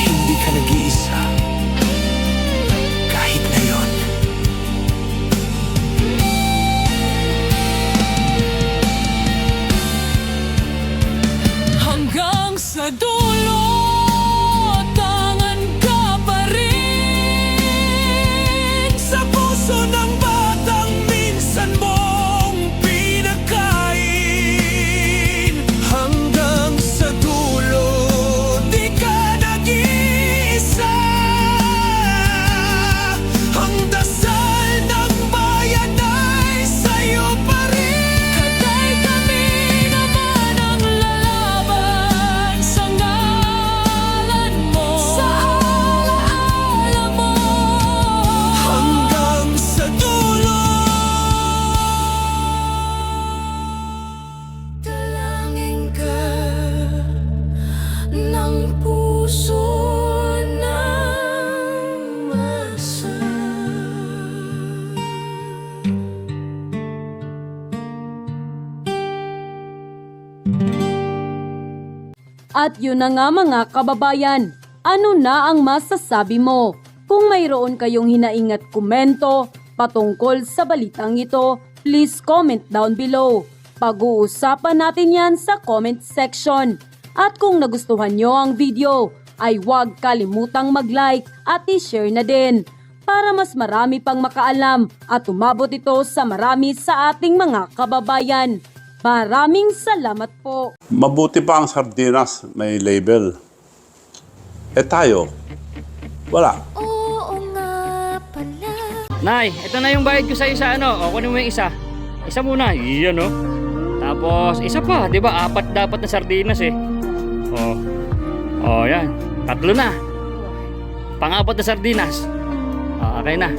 hindi ka nag-iisa kahit ngayon. Hanggang sa dulo, tangan ka pa rin sa puso ng batang minsan mong pinakain. Hanggang sa dulo, di ka nag-iisa. Ang dasal ng bayan ay sa'yo pa rin. Tatay, kami naman ang lalaban sa ngalan mo, sa alaala mo. Hanggang sa dulo, dalangin ka ng puso ng masa. At yun na nga mga kababayan, ano na ang masasabi mo? Kung mayroon kayong hinaing at komento patungkol sa balitang ito, please comment down below. Pag-uusapan natin yan sa comment section. At kung nagustuhan nyo ang video, ay huwag kalimutang mag-like at i-share na din para mas marami pang makaalam at umabot ito sa marami sa ating mga kababayan. Maraming salamat po. Mabuti pa ang sardinas may label. Eh tayo, wala. Oo nga pala. Nay, ito na yung bayad ko sa isa, ano? O, kunin mo yung isa. Isa muna, iyan, no? Tapos, isa pa, di ba? 4 dapat na sardinas, eh. O, yan. 3 na. Pang-4 na sardinas. Okay na.